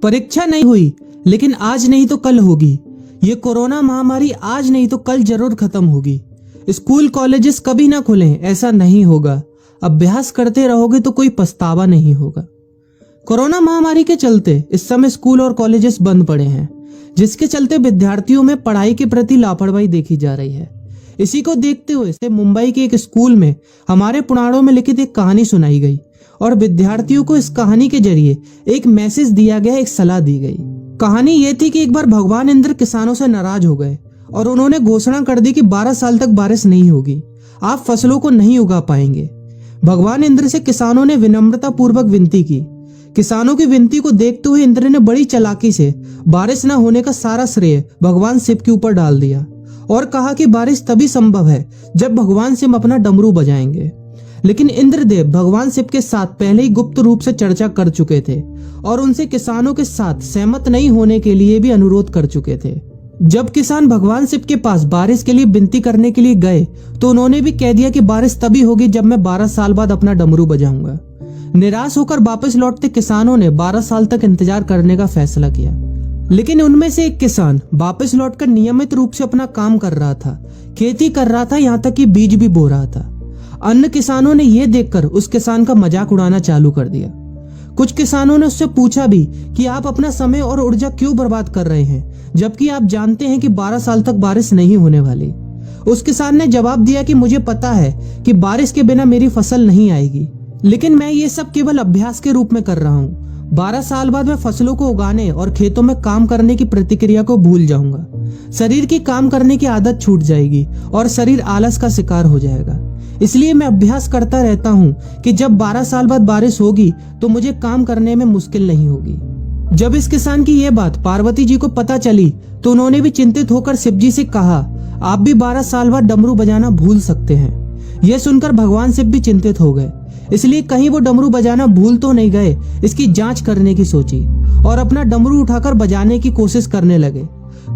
परीक्षा नहीं हुई, लेकिन आज नहीं तो कल होगी। ये कोरोना महामारी आज नहीं तो कल जरूर खत्म होगी। स्कूल कॉलेजेस कभी ना खुलें, ऐसा नहीं होगा। अभ्यास करते रहोगे तो कोई पछतावा नहीं होगा। कोरोना महामारी के चलते इस समय स्कूल और कॉलेजेस बंद पड़े हैं, जिसके चलते विद्यार्थियों में पढ़ाई के प्रति लापरवाही देखी जा रही है। इसी को देखते हुए मुंबई के एक स्कूल में हमारे पुराणों में लिखित एक कहानी सुनाई गई और विद्यार्थियों को इस कहानी के जरिए एक मैसेज दिया गया, एक सलाह दी गई। कहानी ये थी कि एक बार भगवान इंद्र किसानों से नाराज हो गए और उन्होंने घोषणा कर दी कि 12 साल तक बारिश नहीं होगी, आप फसलों को नहीं उगा पाएंगे। भगवान इंद्र से किसानों ने विनम्रता पूर्वक विनती की। किसानों की विनती को देखते हुए इंद्र ने बड़ी चालाकी से बारिश न होने का सारा श्रेय भगवान शिव के ऊपर डाल दिया और कहा कि बारिश तभी संभव है जब भगवान शिव अपना डमरू बजाएंगे। लेकिन इंद्रदेव भगवान शिव के साथ पहले ही गुप्त रूप से चर्चा कर चुके थे और उनसे किसानों के साथ सहमत नहीं होने के लिए भी अनुरोध कर चुके थे। जब किसान भगवान शिव के पास बारिश के लिए विनती करने के लिए गए तो उन्होंने भी कह दिया कि बारिश तभी होगी जब मैं 12 साल बाद अपना डमरू बजाऊंगा। निराश होकर वापस लौटते किसानों ने 12 साल तक इंतजार करने का फैसला किया। लेकिन उनमें से एक किसान वापस लौटकर नियमित रूप से अपना काम कर रहा था, खेती कर रहा था, यहाँ तक कि बीज भी बो रहा था। अन्य किसानों ने यह देखकर उस किसान का मजाक उड़ाना चालू कर दिया। कुछ किसानों ने उससे पूछा भी कि आप अपना समय और ऊर्जा क्यों बर्बाद कर रहे हैं, जबकि आप जानते हैं कि 12 साल तक बारिश नहीं होने वाली। उस किसान ने जवाब दिया कि मुझे पता है कि बारिश के बिना मेरी फसल नहीं आएगी, लेकिन मैं ये सब केवल अभ्यास के रूप में कर रहा हूँ। 12 साल बाद मैं फसलों को उगाने और खेतों में काम करने की प्रतिक्रिया को भूल जाऊंगा। शरीर की काम करने की आदत छूट जाएगी और शरीर आलस का शिकार हो जाएगा। इसलिए मैं अभ्यास करता रहता हूँ कि जब 12 साल बाद बारिश होगी तो मुझे काम करने में मुश्किल नहीं होगी। जब इस किसान की यह बात पार्वती जी को पता चली तो उन्होंने भी चिंतित होकर शिव जी से कहा, आप भी 12 साल बाद डमरू बजाना भूल सकते हैं। यह सुनकर भगवान शिव भी चिंतित हो गए, इसलिए कहीं वो डमरू बजाना भूल तो नहीं गए, इसकी जांच करने की सोची और अपना डमरू उठाकर बजाने की कोशिश करने लगे।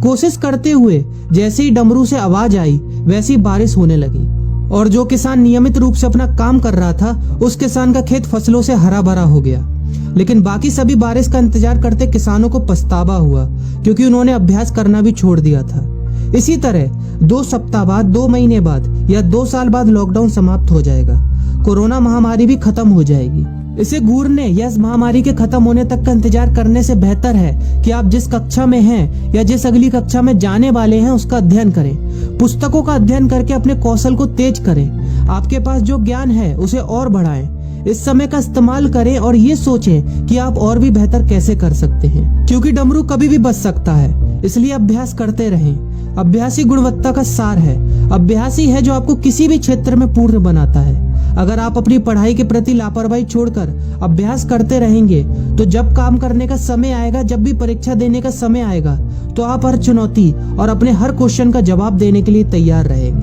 कोशिश करते हुए जैसे ही डमरू से आवाज आई वैसी बारिश होने लगी और जो किसान नियमित रूप से अपना काम कर रहा था उस किसान का खेत फसलों से हरा भरा हो गया। लेकिन बाकी सभी बारिश का इंतजार करते किसानों को पछतावा हुआ, क्योंकि उन्होंने अभ्यास करना भी छोड़ दिया था। इसी तरह 2 सप्ताह बाद, 2 महीने बाद या 2 साल बाद लॉकडाउन समाप्त हो जाएगा। कोरोना महामारी भी खत्म हो जाएगी। इसे घूरने या इस महामारी के खत्म होने तक का इंतजार करने से बेहतर है कि आप जिस कक्षा में हैं या जिस अगली कक्षा में जाने वाले हैं उसका अध्ययन करें। पुस्तकों का अध्ययन करके अपने कौशल को तेज करें। आपके पास जो ज्ञान है उसे और बढ़ाएं। इस समय का इस्तेमाल करें और ये सोचें कि आप और भी बेहतर कैसे कर सकते हैं, क्योंकि डमरू कभी भी बच सकता है। इसलिए अभ्यास करते रहें। अभ्यास ही गुणवत्ता का सार है। अभ्यास ही है जो आपको किसी भी क्षेत्र में पूर्ण बनाता है। अगर आप अपनी पढ़ाई के प्रति लापरवाही छोड़कर अभ्यास करते रहेंगे तो जब काम करने का समय आएगा, जब भी परीक्षा देने का समय आएगा, तो आप हर चुनौती और अपने हर क्वेश्चन का जवाब देने के लिए तैयार रहेंगे।